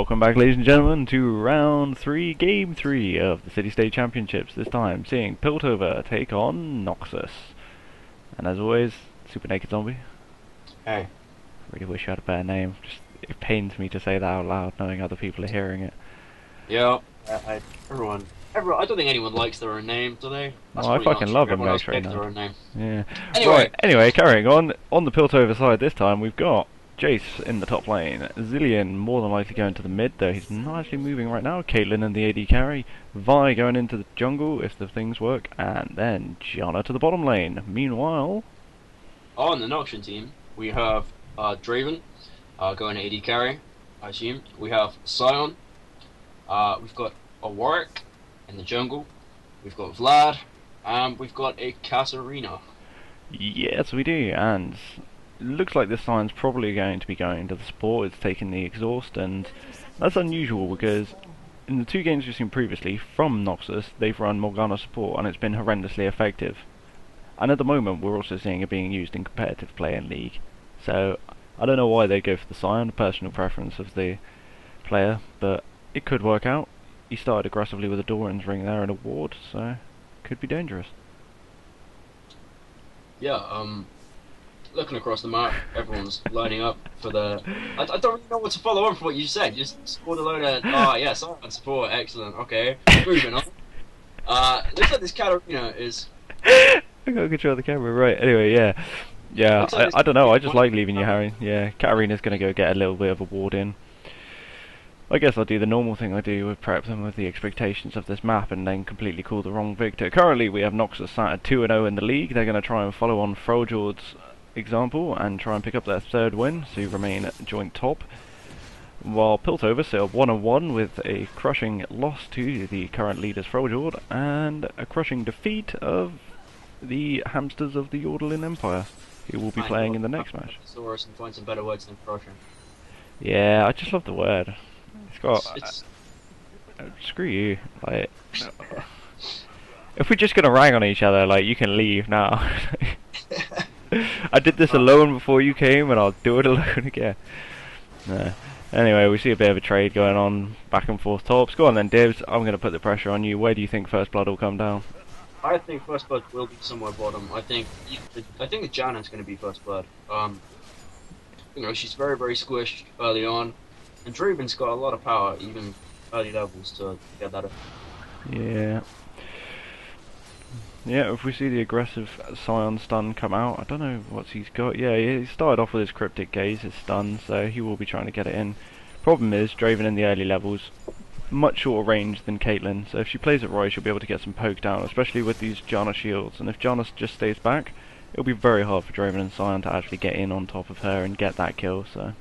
Welcome back, ladies and gentlemen, to round 3, game 3 of the City State Championships. This time, seeing Piltover take on Noxus. And as always, Super Naked Zombie. Hey. Really wish you had a better name. It pains me to say that out loud, knowing other people are hearing it. Yeah. Everyone. I don't think anyone likes their own name, do they? That's I fucking love InvexReynard. Yeah. Anyway. Anyway, carrying on. On the Piltover side this time, we've got Jayce in the top lane, Zilean more than likely going to the mid, though he's not actually moving right now, Caitlyn and the AD carry, Vi going into the jungle if the things work, and then Janna to the bottom lane. Meanwhile, on the Noxian team, we have Draven going to AD carry, I assume. We have Sion, we've got a Warwick in the jungle, we've got Vlad, and we've got a Katarina. Yes we do, and looks like this Sion's probably going to be going to the support. It's taking the exhaust, and that's unusual because in the two games we've seen previously from Noxus, they've run Morgana support and it's been horrendously effective. And at the moment we're also seeing it being used in competitive play in League. So I don't know why they go for the Sion, personal preference of the player, but it could work out. He started aggressively with a Doran's ring there and a ward, so could be dangerous. Yeah, looking across the map, everyone's lining up for the... I don't really know what to follow on from what you said. You just scored a load of... yes, Sion support, excellent, okay. Moving on. Looks like this Katarina is... I gotta control the camera, right, anyway, yeah. Yeah, I don't know, I just like leaving you, Harry. Yeah, Katarina's gonna go get a little bit of a ward in. I guess I'll do the normal thing I do with prep them with the expectations of this map and then completely call the wrong victor. Currently we have Noxus sat at 2-0 in the league. They're gonna try and follow on Freljord's example and try and pick up their third win to remain at joint top, while Piltover sit up 1-1 with a crushing loss to the current leaders Freljord and a crushing defeat of the hamsters of the Yordlin Empire, who will be playing in the next match. And find some better words than crushing. Yeah, I just love the word. It's got screw you, like if we're just gonna rag on each other, like, you can leave now. I did this alone before you came, and I'll do it alone again. No. Anyway, we see a bit of a trade going on, back and forth tops. Go on then, Divs. I'm going to put the pressure on you. Where do you think First Blood will come down? I think First Blood will be somewhere bottom. I think that Janna's going to be First Blood. You know, she's very, very squished early on, and Draven's got a lot of power, even early levels, to get that. Yeah. Yeah, if we see the aggressive Sion stun come out, I don't know what he's got. Yeah, he started off with his Cryptic Gaze, his stun, so he will be trying to get it in. Problem is, Draven in the early levels, much shorter range than Caitlyn, so if she plays it right, she'll be able to get some poke down, especially with these Janna shields. And if Janna just stays back, it'll be very hard for Draven and Sion to actually get in on top of her and get that kill, so...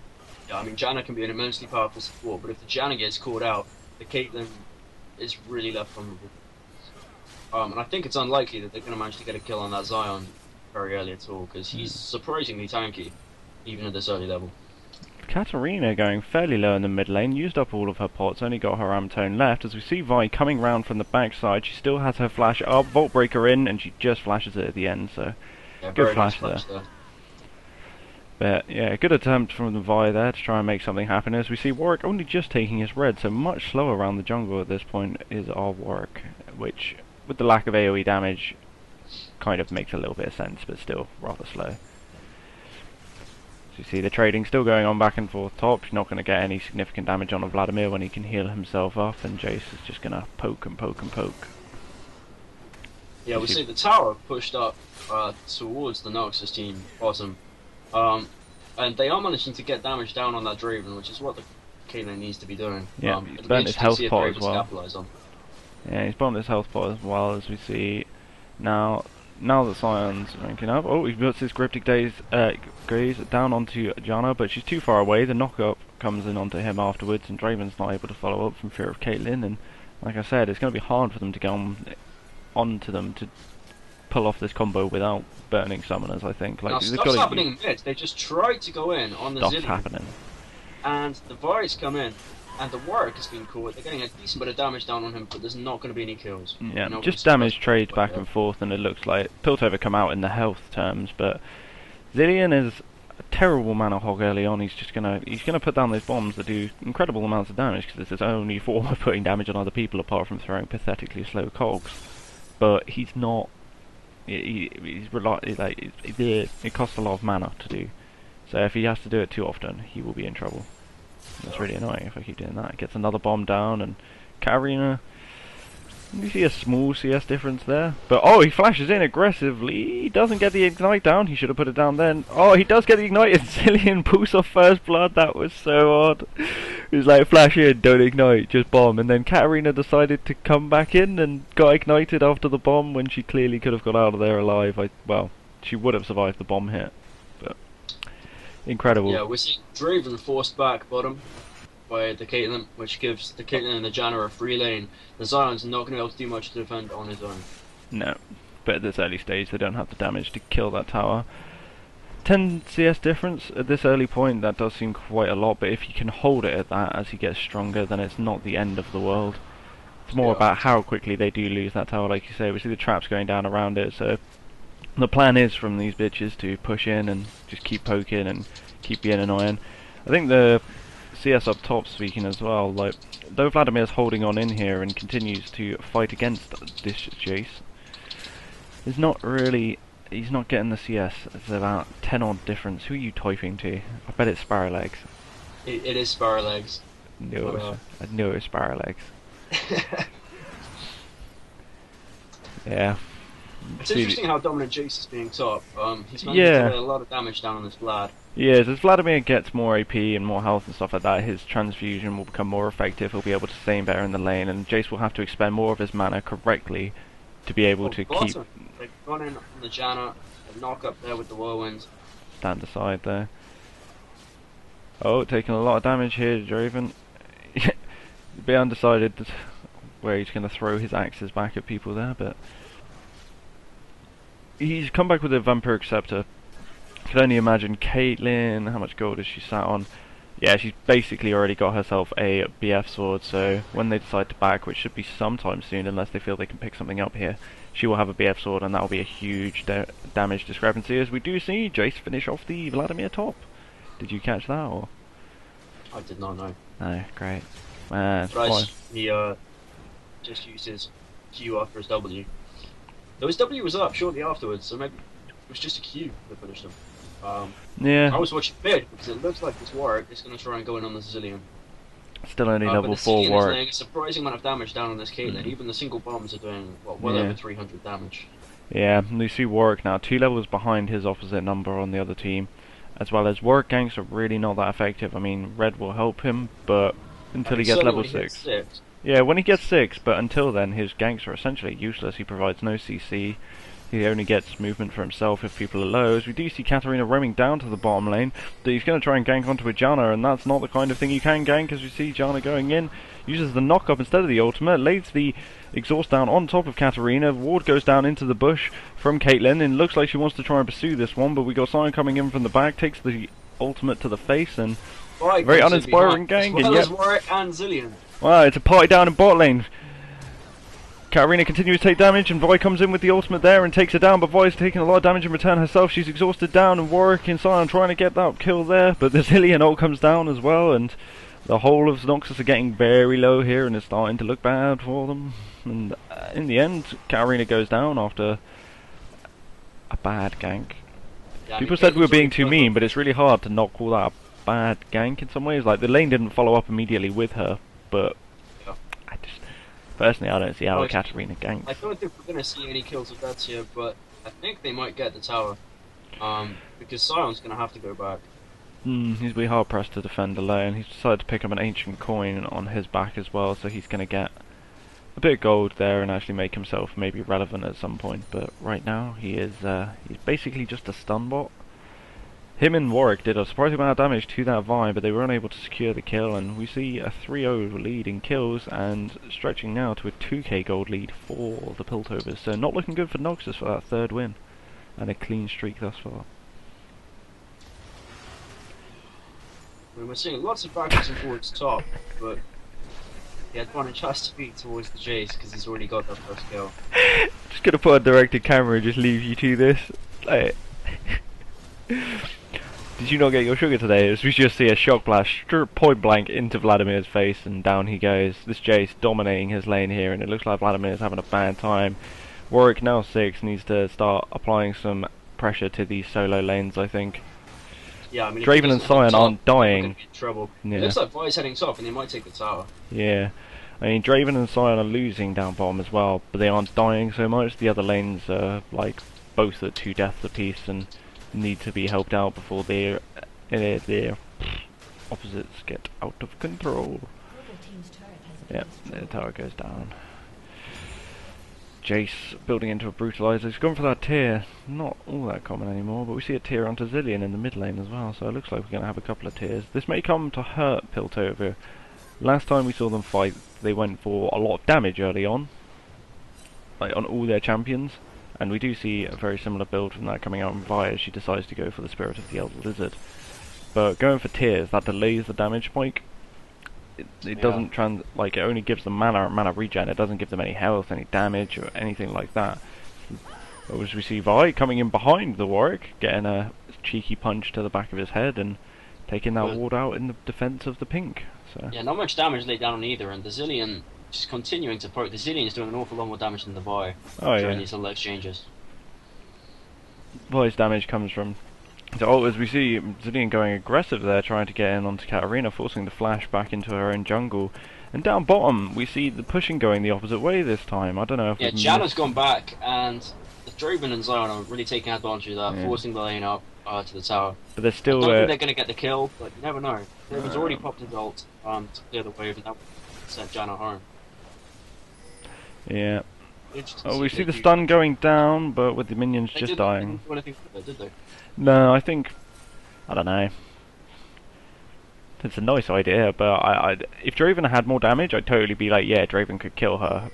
Yeah, I mean, Janna can be an immensely powerful support, but if the Janna gets caught out, the Caitlyn is really left vulnerable. And I think it's unlikely that they're going to manage to get a kill on that Sion very early at all, because he's surprisingly tanky, even at this early level. Katarina going fairly low in the mid lane, used up all of her pots, only got her Amtone left. As we see Vi coming round from the backside, she still has her flash up, Vault Breaker in, and she just flashes it at the end, so yeah, good flash there. But yeah, good attempt from the Vi there to try and make something happen. As we see Warwick only just taking his red, so much slower around the jungle at this point is our Warwick, which, with the lack of AoE damage, kind of makes a little bit of sense, but still rather slow. So you see the trading still going on back and forth top. He's not going to get any significant damage on a Vladimir when he can heal himself up, and Jayce is just going to poke and poke and poke. Yeah, we see the tower pushed up towards the Noxus team bottom, and they are managing to get damage down on that Draven, which is what the Caitlyn needs to be doing. Yeah, he's burnt his health pot as well. On. Yeah, he's bombed his health pot as well, as we see now that Sion's ranking up. Oh, he puts his Cryptic Gaze down onto Janna, but she's too far away. The knock-up comes in onto him afterwards, and Draven's not able to follow up from fear of Caitlyn. And like I said, it's going to be hard for them to get onto them to pull off this combo without burning summoners, I think. Like, now, stuff's happening mid. They just tried to go in on the Zilean. Happening. And the Vi's come in. And the Warwick has been caught. They're getting a decent bit of damage down on him, but there's not going to be any kills. Yeah, just damage trades back and forth, and it looks like Piltover come out in the health terms, but Zilean is a terrible mana hog early on. He's gonna put down those bombs that do incredible amounts of damage because it's his only form of putting damage on other people apart from throwing pathetically slow cogs. But he's not. It costs a lot of mana to do. So if he has to do it too often, he will be in trouble. That's really annoying if I keep doing that. Gets another bomb down, and Katarina. You see a small CS difference there. But oh, he flashes in aggressively. He doesn't get the ignite down. He should have put it down then. Oh, he does get the ignite, and Zilean pulls off first blood. That was so odd. He's like, flash in, don't ignite, just bomb. And then Katarina decided to come back in and got ignited after the bomb when she clearly could have got out of there alive. Well, she would have survived the bomb hit. But incredible. Yeah, we're seeing Draven forced back bottom by the Caitlyn, which gives the Caitlyn and the Janna a free lane. The Zion's not going to be able to do much to defend on his own. No, but at this early stage they don't have the damage to kill that tower. 10 CS difference at this early point, that does seem quite a lot, but if you can hold it at that as he gets stronger, then it's not the end of the world. It's more about how quickly they do lose that tower, like you say. We see the traps going down around it, so the plan is from these bitches to push in and just keep poking and keep being annoying. I think the CS up top speaking as well, like, though Vladimir's holding on in here and continues to fight against this Jayce, he's not getting the CS. It's about 10 odd difference. Who are you typing to? I bet it's Sparrowlegs. It is Sparrowlegs. I knew it was Sparrowlegs. Yeah. It's interesting how dominant Jayce is being top. He's managed to get a lot of damage down on this Vlad. Yeah, as Vladimir gets more AP and more health and stuff like that, his transfusion will become more effective. He'll be able to stay better in the lane, and Jayce will have to expend more of his mana correctly to be able to keep. They've gone in on the Janna, a knock up there with the whirlwind. Stand aside there. Oh, taking a lot of damage here, Draven. A bit undecided where he's going to throw his axes back at people there, but he's come back with a Vampiric Scepter. Can only imagine Caitlyn, how much gold has she sat on? Yeah, she's basically already got herself a BF sword, so when they decide to back, which should be sometime soon unless they feel they can pick something up here, she will have a BF sword, and that will be a huge damage discrepancy, as we do see Jayce finish off the Vladimir top. Did you catch that, or? I did not know. No, great. Man, he just used his Q after his W. Though his W was up shortly afterwards, so maybe it was just a Q that finished him. Yeah. I was watching mid because it looks like this Warwick is going to try and go in on the Zilean. Still only level 4 Zilean Warwick. is laying a surprising amount of damage down on this Caitlyn. Even the single bombs are doing well over 300 damage. Yeah, and you see Warwick now 2 levels behind his opposite number on the other team, as well as Warwick ganks are really not that effective. I mean, Red will help him, but until he gets level 6. Yeah, when he gets 6, but until then his ganks are essentially useless. He provides no CC. He only gets movement for himself if people are low. As we do see Katarina roaming down to the bottom lane, but he's going to try and gank onto a Janna, and that's not the kind of thing you can gank, as we see Janna going in, uses the knock-up instead of the ultimate, lays the exhaust down on top of Katarina. Ward goes down into the bush from Caitlyn, and looks like she wants to try and pursue this one, but we got Sion coming in from the back, takes the ultimate to the face, and very uninspiring gank. As well as Warwick and Zilean. Wow, it's a party down in bot lane. Katarina continues to take damage, and Vi comes in with the ultimate there and takes her down, but Vi's taking a lot of damage in return herself. She's exhausted down, and Warwick and Sion trying to get that kill there, but the Zilean ult comes down as well, and the whole of Noxus are getting very low here, and it's starting to look bad for them. And in the end, Katarina goes down after a bad gank. Yeah, people said we were being too mean, but it's really hard to not call that a bad gank in some ways. Like, the lane didn't follow up immediately with her, but personally, I don't see how Katarina ganks. I don't think we're going to see any kills of that here, but I think they might get the tower. Because Sion's going to have to go back. He's going to be hard pressed to defend alone. He's decided to pick up an ancient coin on his back as well, so he's going to get a bit of gold there and actually make himself maybe relevant at some point. But right now, he's basically just a stun bot. Him and Warwick did a surprising amount of damage to that Vi, but they were unable to secure the kill, and we see a 3-0 lead in kills, and stretching now to a 2k gold lead for the Piltovers. So not looking good for Noxus for that 3rd win, and a clean streak thus far. We're seeing lots of backwards and forwards top, but the advantage has to be towards the Jayce, because he's already got that first kill. Just gonna put a directed camera and just leave you to this. Like, Did you not get your sugar today? As we just see a shock blast point blank into Vladimir's face, and down he goes. This Jayce dominating his lane here, and it looks like Vladimir's having a bad time. Warwick, now 6, needs to start applying some pressure to these solo lanes, I think. Yeah, I mean, Draven and Sion aren't dying. Trouble. Yeah. It looks like Vi's heading top, and they might take the tower. Yeah. I mean, Draven and Sion are losing down bottom as well, but they aren't dying so much. The other lanes are, like, both at 2 deaths apiece, and need to be helped out before their opposites get out of control. Yep, the tower goes down. Jayce building into a brutalizer. He's gone for that tier. Not all that common anymore, but we see a tier onto Zilean in the mid lane as well, so it looks like we're going to have a couple of tiers. This may come to hurt Piltover. Last time we saw them fight, they went for a lot of damage early on, like on all their champions. And we do see a very similar build from that coming out in Vi as she decides to go for the Spirit of the Elder Lizard. But going for tiers, that delays the damage spike. It doesn't it only gives them mana and mana regen. It doesn't give them any health, any damage, or anything like that. But as we see Vi coming in behind the Warwick, getting a cheeky punch to the back of his head and taking that ward out in the defense of the pink. So. Yeah, not much damage laid down on either, and the Zilean just continuing to poke. The Zilean is doing an awful lot more damage than the Vi during these little exchanges. Vi's damage comes from... So, as we see Zilean going aggressive there, trying to get in onto Katarina, forcing the flash back into her own jungle. And down bottom, we see the pushing going the opposite way this time. I don't know if... Yeah, Janna's gone back, and the Draven and Sion are really taking advantage of that, forcing the lane up to the tower. But they're still... I don't think they're going to get the kill, but you never know. Draven's already popped his ult to clear the wave, and that sent Janna home. Yeah. Oh, we see the stun going down, but with the minions just dying. They didn't do anything with it, did they? No, I think... I don't know. It's a nice idea, but if Draven had more damage, I'd totally be like, yeah, Draven could kill her.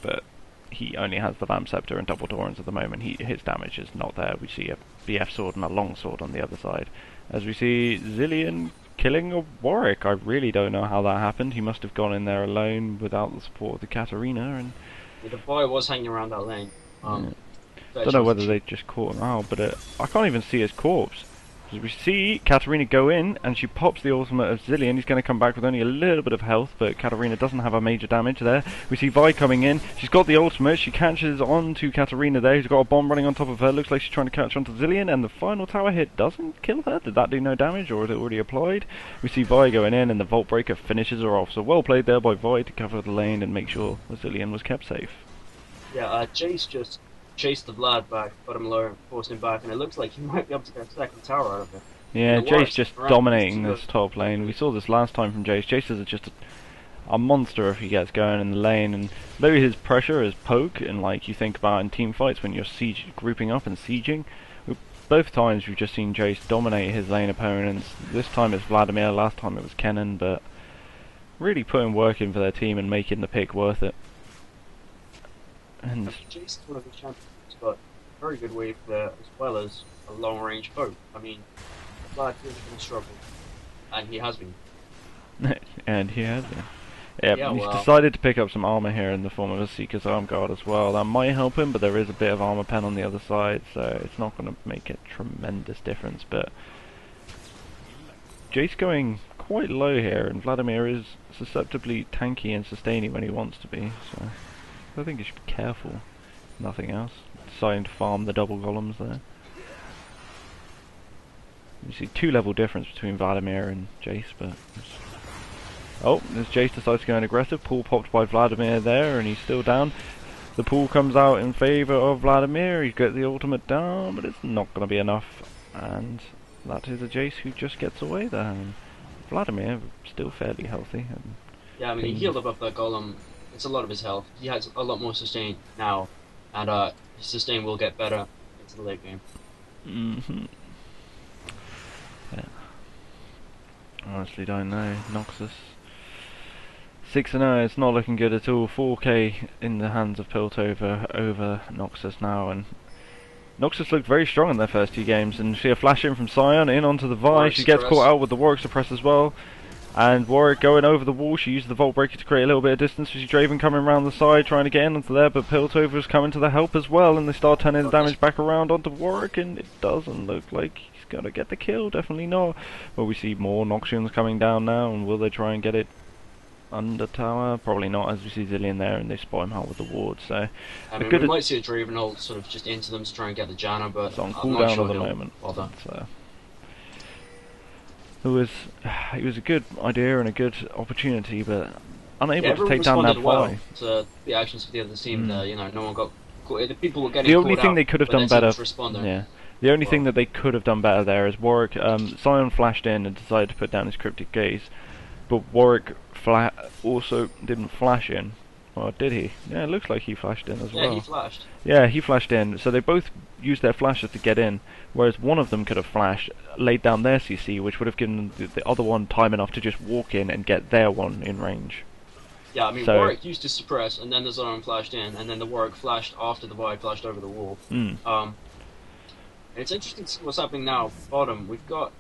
But he only has the Vamp Scepter and Double Torrents at the moment. His damage is not there. We see a BF sword and a long sword on the other side. As we see Zilean killing a Warwick. I really don't know how that happened. He must have gone in there alone without the support of the Katarina. And yeah, the boy was hanging around that lane. Don't know whether they just caught him out, but I can't even see his corpse. As we see Katarina go in, and she pops the ultimate of Zilean. He's going to come back with only a little bit of health, but Katarina doesn't have a major damage there. We see Vi coming in. She's got the ultimate. She catches on to Katarina there, who's got a bomb running on top of her. Looks like she's trying to catch onto Zilean, and the final tower hit doesn't kill her. Did that do no damage, or is it already applied? We see Vi going in, and the Vault Breaker finishes her off. So well played there by Vi to cover the lane and make sure Zilean was kept safe. Yeah, Jayce just chased the Vlad back, got him low, forced him back, and it looks like he might be able to get a second tower out of it. Yeah, Jayce just dominating this top lane. We saw this last time from Jayce. Jayce is just a monster if he gets going in the lane, and though his pressure is poke, and like you think about in team fights when you're grouping up and sieging, both times we've just seen Jayce dominate his lane opponents. This time it's Vladimir, last time it was Kennen, but really putting work in for their team and making the pick worth it. And Jayce is one of the champions, but very good wave there as well as a long range poke. I mean, Vlad is going to struggle, and he has been. and he has been. Yeah, he's decided to pick up some armor here in the form of a Seeker's Arm Guard as well. That might help him, but there is a bit of armor pen on the other side, so it's not going to make a tremendous difference. But Jayce going quite low here, and Vladimir is susceptibly tanky and sustaining when he wants to be, so I think he should be careful. Nothing else. Deciding to farm the double golems there. You see 2-level difference between Vladimir and Jayce, but... Oh, as Jayce decides to go in aggressive, pull popped by Vladimir there, and he's still down. The pull comes out in favour of Vladimir, he's got the ultimate down, but it's not going to be enough. And that is a Jayce who just gets away there. And Vladimir, still fairly healthy. And yeah, I mean, he healed above that golem. It's a lot of his health. He has a lot more sustain now, and his sustain will get better into the late game. Yeah. Honestly don't know. Noxus 6-0, it's not looking good at all. 4k in the hands of Piltover over Noxus now, and Noxus looked very strong in their first 2 games, and see a flash in from Sion in onto the Vi. She gets caught out with the Warwick suppress as well. And Warwick going over the wall. She used the Vault Breaker to create a little bit of distance. We see Draven coming around the side, trying to get in onto there, but Piltover's coming to the help as well, and they start turning the damage back around onto Warwick, and it doesn't look like he's going to get the kill. Definitely not. But we see more Noxians coming down now, and will they try and get it under tower? Probably not, as we see Zilean there, and they spot him out with the ward. So I mean, we might see a Draven ult sort of just into them to try and get the Janna, but it's on I'm not cooldown sure at the moment. Bother. So it was a good idea and a good opportunity, but unable to take down that well to the actions of the other team. There, you know, no one got caught. The people were getting. The only thing they could have done better. Yeah. The only thing that they could have done better there is Warwick. Sion flashed in and decided to put down his cryptic gaze, but Warwick also didn't flash in. Or did he? Yeah, it looks like he flashed in as well. Yeah, he flashed. Yeah, he flashed in. So they both used their flashes to get in, whereas one of them could have flashed, laid down their CC, which would have given the other one time enough to just walk in and get their one in range. Yeah, I mean, Warwick used to suppress, and then the Zion flashed in, and then the Warwick flashed after the Vi flashed over the wall. It's interesting to see what's happening now. Bottom, we've got...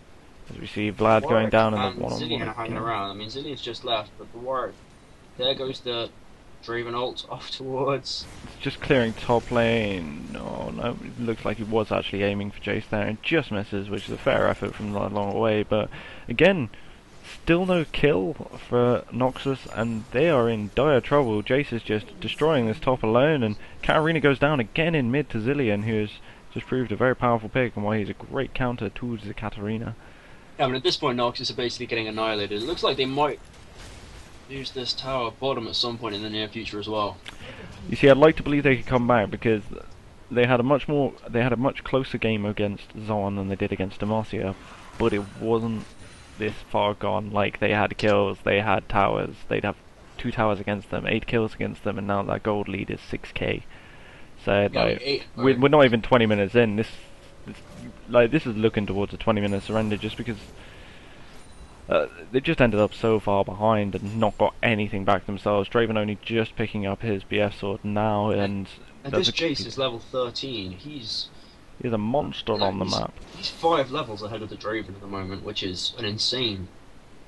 As we see Vlad going down in the one-on-one. Zilean hanging around. I mean, Zilean's just left, but the Warwick... There goes the Draven ult off towards... Just clearing top lane. No, it looks like he was actually aiming for Jayce there and just misses, which is a fair effort from that long away. But again, still no kill for Noxus, and they are in dire trouble. Jayce is just destroying this top alone, and Katarina goes down again in mid to Zilean, who has just proved a very powerful pick and why he's a great counter to the Katarina. Yeah, I mean, at this point, Noxus are basically getting annihilated. It looks like they might use this tower bottom at some point in the near future as well. You see, I'd like to believe they could come back because they had a much closer game against Sion than they did against Demacia, but it wasn't this far gone. Like, they had kills, they had towers, they'd have 2 towers against them, 8 kills against them, and now that gold lead is 6k. So like, we're not even 20 minutes in. This is looking towards a 20-minute surrender, just because they just ended up so far behind and not got anything back themselves. Draven only just picking up his BF sword now, and this Jayce is level 13. He's a monster on the map. He's 5 levels ahead of the Draven at the moment, which is an insane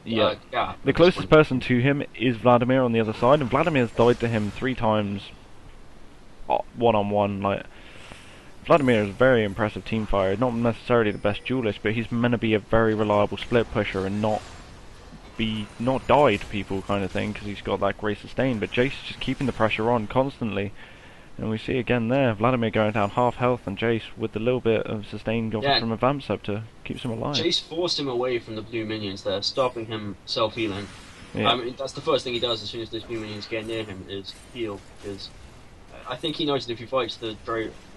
gap. The closest person to him is Vladimir on the other side, and Vladimir's died to him 3 times one-on-one. Like, Vladimir is a very impressive team fighter, not necessarily the best duelist, but he's meant to be a very reliable split pusher and not die to people kind of thing, because he's got that great sustain. But Jayce is just keeping the pressure on constantly, and we see again there Vladimir going down half health, and Jayce with the little bit of sustain got from a vamp sub to keep him alive. Jayce forced him away from the blue minions there, stopping him self-healing. Yeah. I mean, that's the first thing he does as soon as those blue minions get near him, is heal, because I think he knows that if he fights the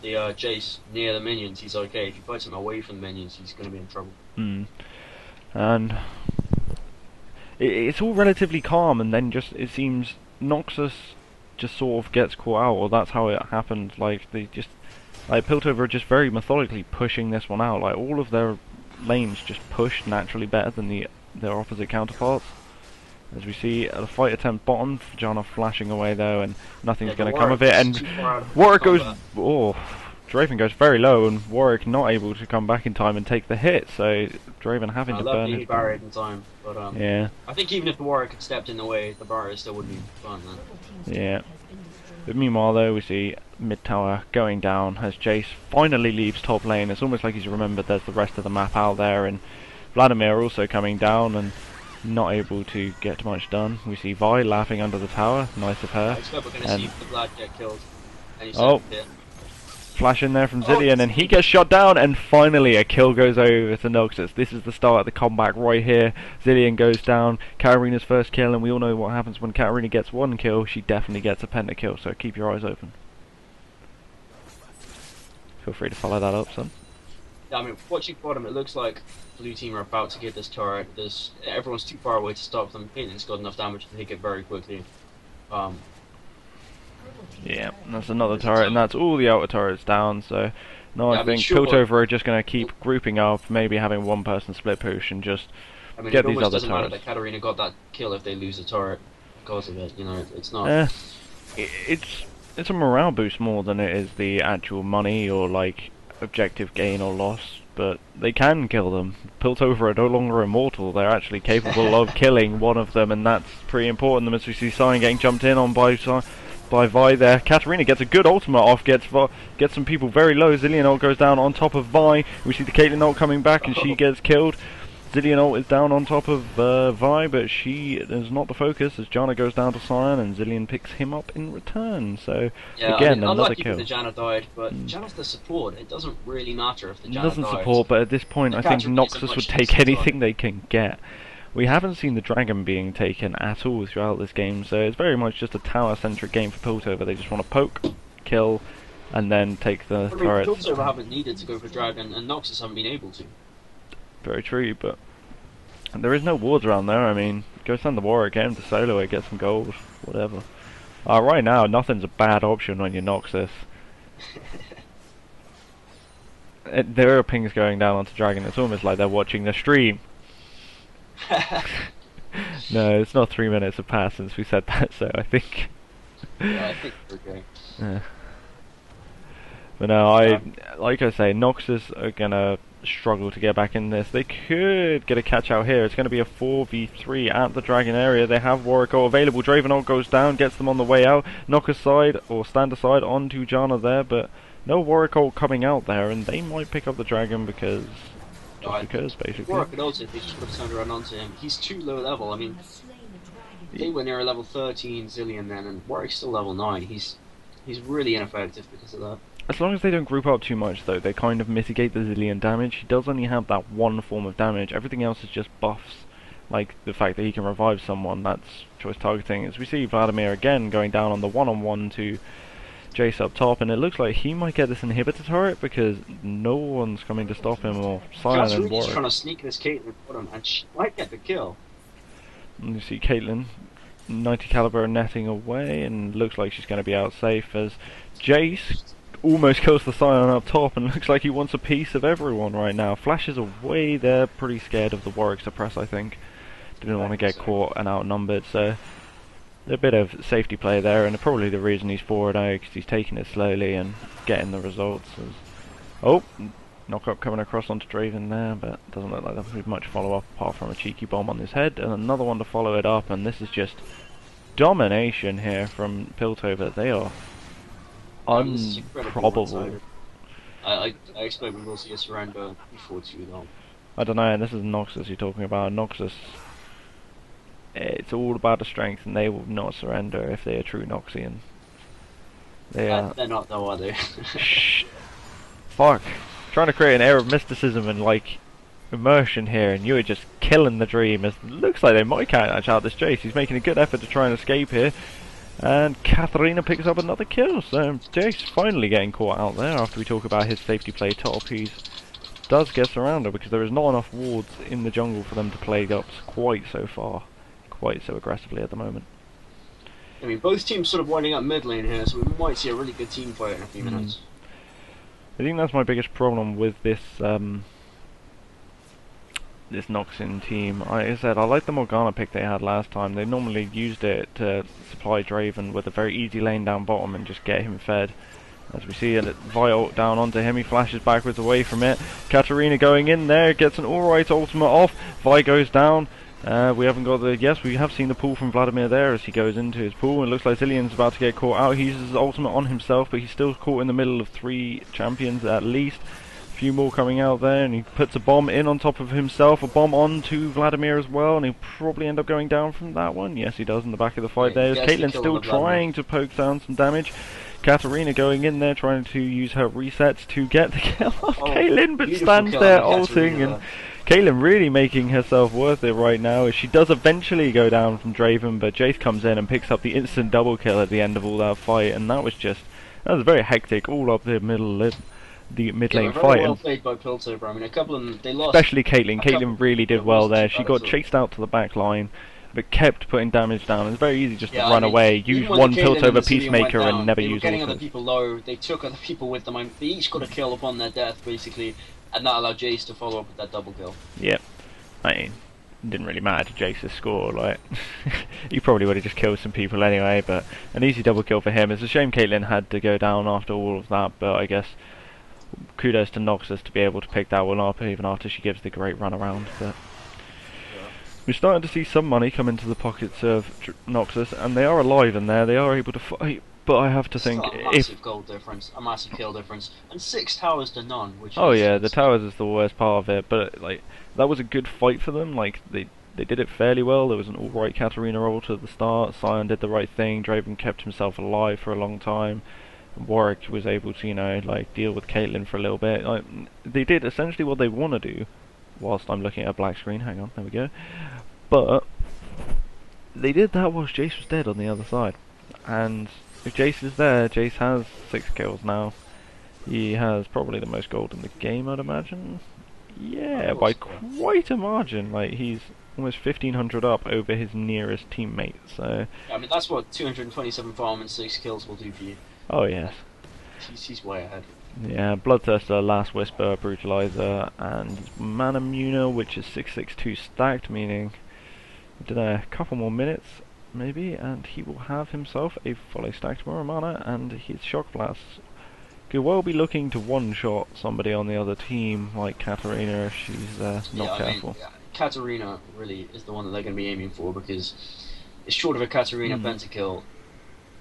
Jayce near the minions, he's okay. If he fights him away from the minions, he's going to be in trouble. And it's all relatively calm, and then just it seems Noxus just sort of gets caught out, or that's how it happened. Like, Piltover are just very methodically pushing this one out. Like, all of their lanes just pushed naturally better than their opposite counterparts. As we see a fight attempt bottom, Janna flashing away though, and nothing's going to come of it. And Warwick goes, Draven goes very low, and Warwick not able to come back in time and take the hit. So Draven having to burn his barrier in time. But yeah, I think even if the Warwick had stepped in the way, the barrier still wouldn't be fun then. Yeah. But meanwhile though, we see mid tower going down as Jayce finally leaves top lane. It's almost like he's remembered there's the rest of the map out there, and Vladimir also coming down and not able to get much done. We see Vi laughing under the tower, nice of her. I expect we're going to see the Blackjack killed. Flash in there from Zilean, and he gets shot down, and finally a kill goes over to Noxus. This is the start of the comeback right here. Zilean goes down, Katarina's first kill, and we all know what happens when Katarina gets 1 kill. She definitely gets a pentakill, so keep your eyes open. Feel free to follow that up, son. Yeah, I mean, watching bottom, it looks like blue team are about to get this turret. Everyone's too far away to stop them. Caitlyn's got enough damage to take it very quickly. Yeah, that's another turret, and that's all the outer turrets down. So now I think Piltover are just going to keep grouping up, maybe having one person split push and just get these other doesn't matter turrets. That Katarina got that kill if they lose a turret because of it. You know, it's not. It's a morale boost more than it is the actual money or like objective gain or loss. but they can kill them. Piltover are no longer immortal. They're actually capable of killing one of them, and that's pretty important. As we see Sion getting jumped in on by Vi there. Katarina gets a good ultimate off, gets some people very low. Zilean ult goes down on top of Vi. We see the Caitlyn ult coming back, and she gets killed. Zilean ult is down on top of Vi, but she is not the focus as Janna goes down to Sion, and Zilean picks him up in return. So yeah, again, another unlucky kill. that Janna died, but Janna's the support. It doesn't really matter if the Janna dies. Doesn't support, but at this point, I think Noxus would take anything they can get. We haven't seen the dragon being taken at all throughout this game, so it's very much just a tower-centric game for Piltover. They just want to poke, kill, and then take the turrets. Piltover haven't needed to go for dragon, and Noxus haven't been able to. Very true, but there is no wards around there. I mean, go send the Warwick in to solo it, get some gold, whatever. Right now, nothing's a bad option when you're Noxus. There are pings going down onto dragon. It's almost like they're watching the stream. No, it's not 3 minutes have passed since we said that, so I think... yeah, I think we're okay. Yeah. But no, like I say, Noxus are gonna struggle to get back in this. They could get a catch out here. It's gonna be a 4v3 at the dragon area. They have Warwick ult available. Draven ult goes down, gets them on the way out. Knock aside, or stand aside onto Janna there, but no Warwick ult coming out there, and they might pick up the dragon because... because, basically. Warwick could also, if they just would have turned around onto him. He's too low level. I mean, they were near a level 13 Zilean then, and Warwick's still level 9. He's really ineffective because of that. As long as they don't group up too much, though, they kind of mitigate the Zilean damage. He does only have that one form of damage. Everything else is just buffs, like the fact that he can revive someone. That's choice targeting. As we see Vladimir again going down on the one-on-one to Jayce up top, and it looks like he might get this inhibitor turret because no one's coming to stop him, or Sion and Warwick. Trying to sneak this Caitlyn bottom, and she might get the kill. And you see Caitlyn 90 caliber netting away, and looks like she's going to be out safe as Jayce almost kills the Sion up top, and looks like he wants a piece of everyone right now. Flashes away there, pretty scared of the Warwick suppress, I think. Didn't want to get caught and outnumbered, so a bit of safety play there, and probably the reason he's 4-0 because he's taking it slowly and getting the results. Oh, knock up coming across onto Draven there, but doesn't look like there'll be much follow-up apart from a cheeky bomb on his head, and another one to follow it up, and this is just domination here from Piltover. They are improbable. I expect we will see a surrender before too long. I don't know, and this is Noxus you're talking about. Noxus, it's all about the strength, and they will not surrender if they are true Noxian. They're not though, are they? Shh. Fuck. Trying to create an air of mysticism and like immersion here, and you are just killing the dream. It looks like they might catch out this Jayce. He's making a good effort to try and escape here, and Katarina picks up another kill. So Jayce finally getting caught out there after we talk about his safety play top. He does get surrounded because there is not enough wards in the jungle for them to play up quite so far, quite so aggressively at the moment. I mean, both teams sort of winding up mid lane here, so we might see a really good team fight in a few minutes. I think that's my biggest problem with this this Noxian team. Like I said, I like the Morgana pick they had last time. They normally used it to supply Draven with a very easy lane down bottom and just get him fed. As we see it, Vi ult down onto him, he flashes backwards away from it. Katarina going in there, gets an alright ultimate off. Vi goes down. We haven't got the... Yes, we have seen the pull from Vladimir there as he goes into his pool. It looks like Zilean's about to get caught out. He uses his ultimate on himself, but he's still caught in the middle of 3 champions at least. A few more coming out there, and he puts a bomb in on top of himself. A bomb onto Vladimir as well, and he'll probably end up going down from that one. Yes, he does in the back of the fight there. Caitlyn still trying to poke down some damage. Katarina going in there, trying to use her resets to get the kill off Caitlyn, but stands there ulting, and Caitlyn really making herself worth it right now, as she does eventually go down from Draven, but Jayce comes in and picks up the instant double kill at the end of all that fight, and that was very hectic all up the mid lane fight. Well played by Piltover. I mean, a couple of them, they lost. Especially Caitlyn. Caitlyn really did well there. She got chased out to the back line, but kept putting damage down. It's very easy just to run away, use one Piltover Peacemaker and never use getting ultimate. Other people low, they took other people with them. I mean, they each got a kill upon their death, basically, and that allowed Jayce to follow up with that double kill. Yep. I mean, it didn't really matter to Jayce's score, like, he probably would have just killed some people anyway, but an easy double kill for him. It's a shame Caitlyn had to go down after all of that, but I guess kudos to Noxus to be able to pick that one up even after she gives the great run around. But we're starting to see some money come into the pockets of Noxus, and they are alive in there. They are able to fight. But I have to think a massive gold difference, a massive kill difference, and 6 towers to none. Which oh is yeah, the towers is the worst part of it. But like that was a good fight for them. Like they did it fairly well. There was an alright Katarina ult at the start. Sion did the right thing. Draven kept himself alive for a long time. Warwick was able to, you know, like deal with Caitlyn for a little bit. Like, they did essentially what they want to do. Whilst I'm looking at a black screen, hang on, there we go. But they did that whilst Jayce was dead on the other side. And if Jayce is there, Jayce has 6 kills now. He has probably the most gold in the game, I'd imagine. Yeah, by quite a margin. Like he's almost 1500 up over his nearest teammate. So yeah, I mean that's what 227 farm and 6 kills will do for you. Oh yes. He's way ahead. Yeah, Bloodthirster, Last Whisper, Brutalizer, and Mana Muna, which is 662 stacked, meaning I don't know, a couple more minutes maybe, and he will have himself a fully stacked Mana, and his Shock Blasts could well be looking to one-shot somebody on the other team, like Katarina, if she's not careful. I mean, Katarina really is the one that they're going to be aiming for, because it's short of a Katarina pentakill.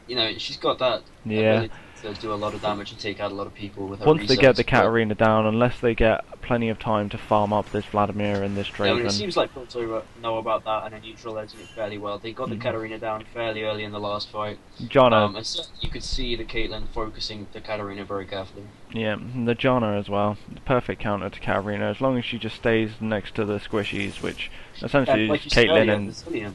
You know, she's got that ability to do a lot of damage and take out a lot of people with her Once they get the resets, Katarina down, unless they get plenty of time to farm up this Vladimir and this Draven. Yeah, I mean, it seems like Piltover know about that and are neutralizing it fairly well. They got the Katarina down fairly early in the last fight. Janna. And so you could see the Caitlyn focusing the Katarina very carefully. Yeah, the Janna as well. The perfect counter to Katarina, as long as she just stays next to the squishies, which essentially like is Caitlyn and Zilean.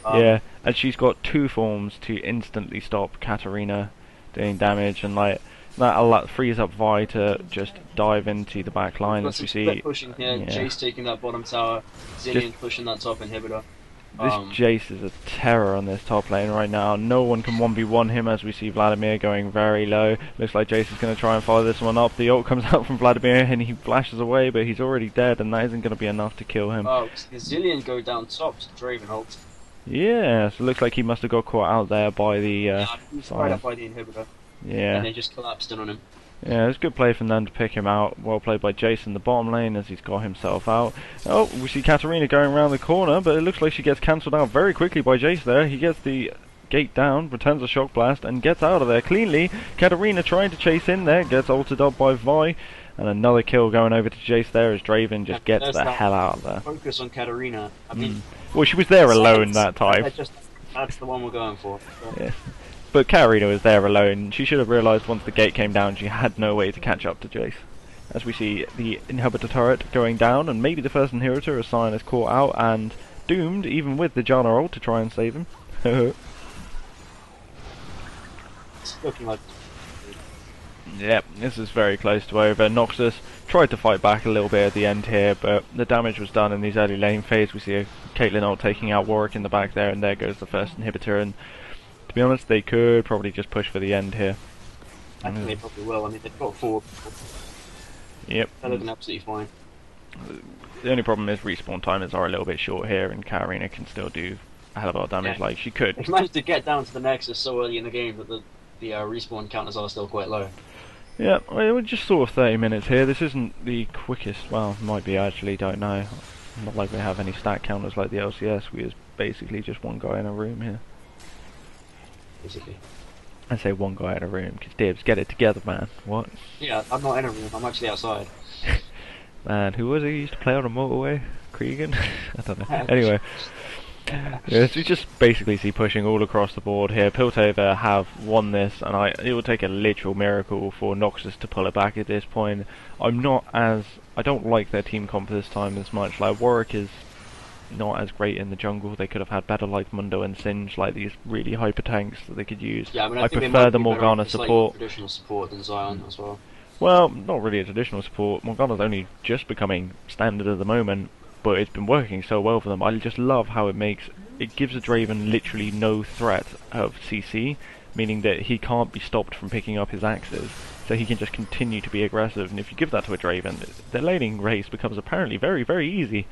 yeah, and she's got 2 forms to instantly stop Katarina doing damage, and like that frees up Vi to just dive into the back line, as we see. Pushing here, Jayce taking that bottom tower, Zilean pushing that top inhibitor. This Jayce is a terror on this top lane right now. No one can 1v1 him, as we see Vladimir going very low. Looks like Jayce is going to try and follow this one up. The ult comes out from Vladimir and he flashes away, but he's already dead, and that isn't going to be enough to kill him. Oh, the Zilean go down top to Draven ult. Yeah, so it looks like he must have got caught out there by the he was right up by the inhibitor. Yeah. And they just collapsed in on him. Yeah, it was a good play from them to pick him out. Well played by Jayce in the bottom lane as he's got himself out. Oh, we see Katarina going around the corner, but it looks like she gets cancelled out very quickly by Jayce there. He gets the gate down, returns a shock blast, and gets out of there cleanly. Katarina trying to chase in there, gets ulted up by Vi. And another kill going over to Jayce there as Draven just gets the hell out of there. Focus on Katarina. I mean, well, she was there alone that time. That's the one we're going for. So. Yes. But Katarina was there alone. She should have realised once the gate came down she had no way to catch up to Jayce. As we see the inhibitor turret going down, and maybe the first inhibitor as Sion is caught out and doomed, even with the Janna ult to try and save him. It's looking like... Yep, this is very close to over. Noxus tried to fight back a little bit at the end here, but the damage was done in these early lane phase. We see a Caitlyn ult taking out Warwick in the back there, and there goes the first inhibitor. And to be honest, they could probably just push for the end here. I think they probably will. I mean, they've got 4. Yep. They're looking absolutely fine. The only problem is respawn timers are a little bit short here, and Katarina can still do a hell of a lot of damage like she could. They've managed to get down to the Nexus so early in the game that the respawn counters are still quite low. Yeah, well, we're just sort of 30 minutes here. This isn't the quickest, well, might be actually, don't know. Not like we have any stat counters like the LCS, we is basically just one guy in a room here. Basically. I say one guy in a room, because Dibs, get it together, man. What? Yeah, I'm not in a room, I'm actually outside. Man, who was he? He used to play on a motorway? Cregan? I don't know. Anyway. Yes, we just basically see pushing all across the board here. Piltover have won this, and it will take a literal miracle for Noxus to pull it back at this point. I don't like their team comp this time as much. Like, Warwick is not as great in the jungle. They could have had better like Mundo and Singe, like these really hyper tanks that they could use. Yeah, I mean, I prefer the Morgana support. Traditional support than Sion as well. Well, not really a traditional support. Morgana's only just becoming standard at the moment, but it's been working so well for them. I just love how it gives a Draven literally no threat of CC, meaning that he can't be stopped from picking up his axes, so he can just continue to be aggressive. And if you give that to a Draven, their laning race becomes apparently very, very easy.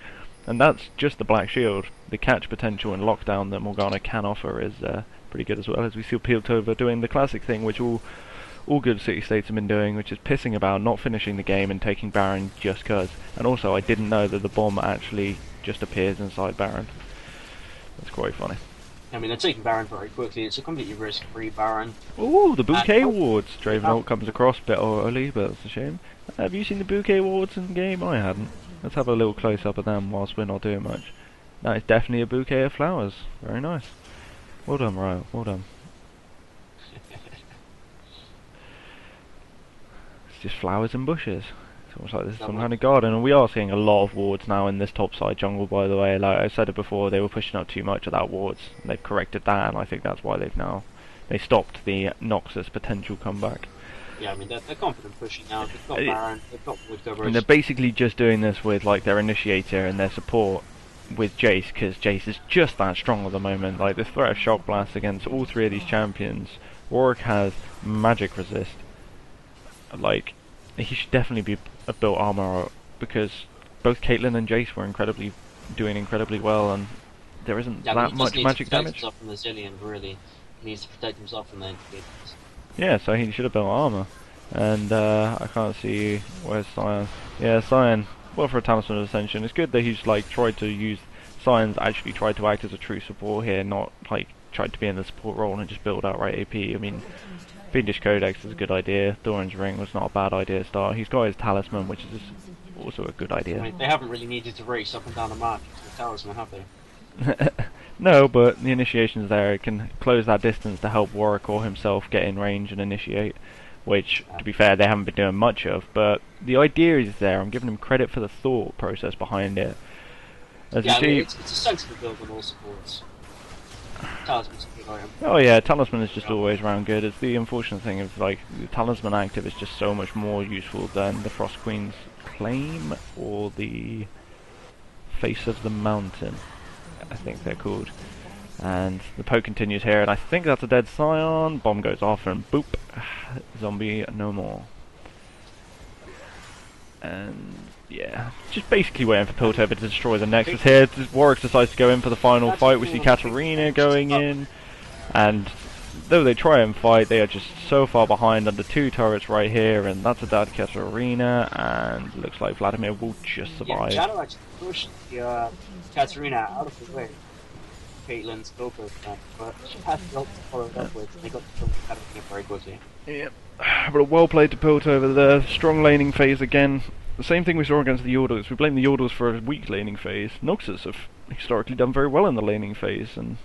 And that's just the Black Shield. The catch potential and lockdown that Morgana can offer is pretty good as well, as we see Piltover doing the classic thing, which will all good City States have been doing, which is pissing about, not finishing the game and taking Baron just cause. And also, I didn't know that the bomb actually just appears inside Baron. That's quite funny. I mean, they're taking Baron very quickly. It's a completely risk-free Baron. Ooh, the bouquet wards. Draven ult comes across a bit early, but that's a shame. Have you seen the bouquet wards in the game? I hadn't. Let's have a little close-up of them whilst we're not doing much. That is definitely a bouquet of flowers. Very nice. Well done, Riot. Well done. It's just flowers and bushes. It's almost like this is some kind of garden, and we are seeing a lot of wards now in this top side jungle, by the way. Like I said it before, they were pushing up too much without wards. They've corrected that, and I think that's why they stopped the Noxus potential comeback. Yeah, I mean, they're confident pushing now. They've got Baron, they've got wood coverage. And they're basically just doing this with like their initiator and their support with Jayce, because Jayce is just that strong at the moment. Like the threat of Shock Blast against all three of these champions. Warwick has magic resist. Like, he should definitely be a built armor, because both Caitlyn and Jayce were doing incredibly well, and there isn't that much magic damage. He needs to protect himself from the Zilean, really. He needs to protect himself from the indicators. Yeah, so he should have built armor. And I can't see where's Sion. Yeah, Sion. Well, for a Talisman of Ascension, it's good that he's like tried to use Sion's actually tried to act as a true support here, not like tried to be in the support role and just build outright AP. I mean, Fiendish Codex is a good idea. Doran's Ring was not a bad idea to start. He's got his Talisman, which is also a good idea. I mean, they haven't really needed to race up and down the map to the Talisman, have they? No, but the initiation's there. It can close that distance to help Warwick or himself get in range and initiate, which, to be fair, they haven't been doing much of, but the idea is there. I'm giving them credit for the thought process behind it. As you see, I mean, it's a sensible build on all supports. Talisman's a good item. Oh yeah, Talisman is just always around good. It's the unfortunate thing of, like, the Talisman active is just so much more useful than the Frost Queen's Claim or the Face of the Mountain, I think they're called. And the poke continues here, and I think that's a dead Sion. Bomb goes off, and boop, zombie no more. And yeah, just basically waiting for Piltover to destroy the Nexus here. Warwick decides to go in for the final fight. We see Katarina going in, and though they try and fight, they are just so far behind under two turrets right here, and that's a dead Katarina, and looks like Vladimir will just survive. Yeah, Janna actually pushed the Katarina out of the way. Caitlyn's Piltover then, but she had to help to follow it up with, and they got to kill Katarina very quickly. Yep, but well played to Piltover there. Strong laning phase again. The same thing we saw against the Yordles. We blame the Yordles for a weak laning phase. Noxus have historically done very well in the laning phase, and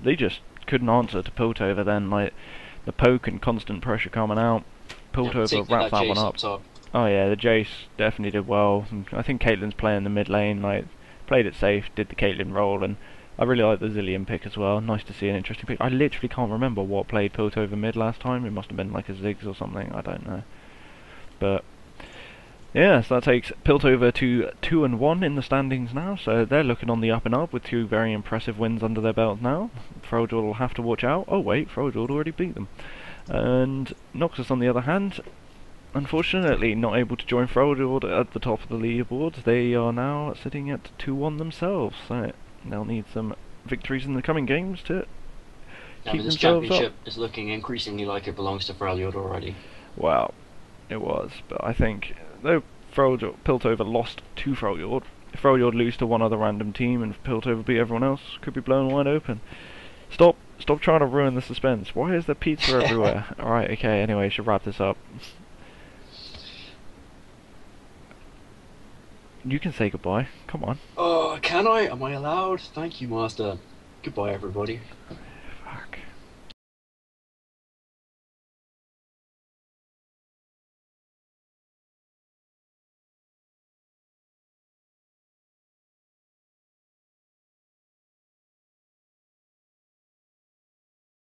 they just couldn't answer to Piltover then. Like, the poke and constant pressure coming out. Piltover wrapped that one up. Oh yeah, the Jayce definitely did well. And I think Caitlyn's playing the mid lane, like, played it safe, did the Caitlyn role, and I really like the Zilean pick as well. Nice to see an interesting pick. I literally can't remember what played Piltover mid last time. It must have been like a Ziggs or something, I don't know. But yeah, so that takes Piltover to 2-1 in the standings now, so they're looking on the up and up with two very impressive wins under their belt now. Freljord will have to watch out. Oh wait, Freljord already beat them. And Noxus, on the other hand, unfortunately not able to join Freljord at the top of the leaderboards. They are now sitting at 2-1 themselves, so they'll need some victories in the coming games to keep this themselves championship up. is looking increasingly like it belongs to Freljord already. Well, it was, but I think though Piltover lost to Freljord, if Freljord lose to one other random team and Piltover beat everyone else, could be blown wide open. Stop trying to ruin the suspense. Why is there pizza everywhere? Alright, okay, anyway, should wrap this up. You can say goodbye, come on. Oh, can I? Am I allowed? Thank you, Master. Goodbye, everybody.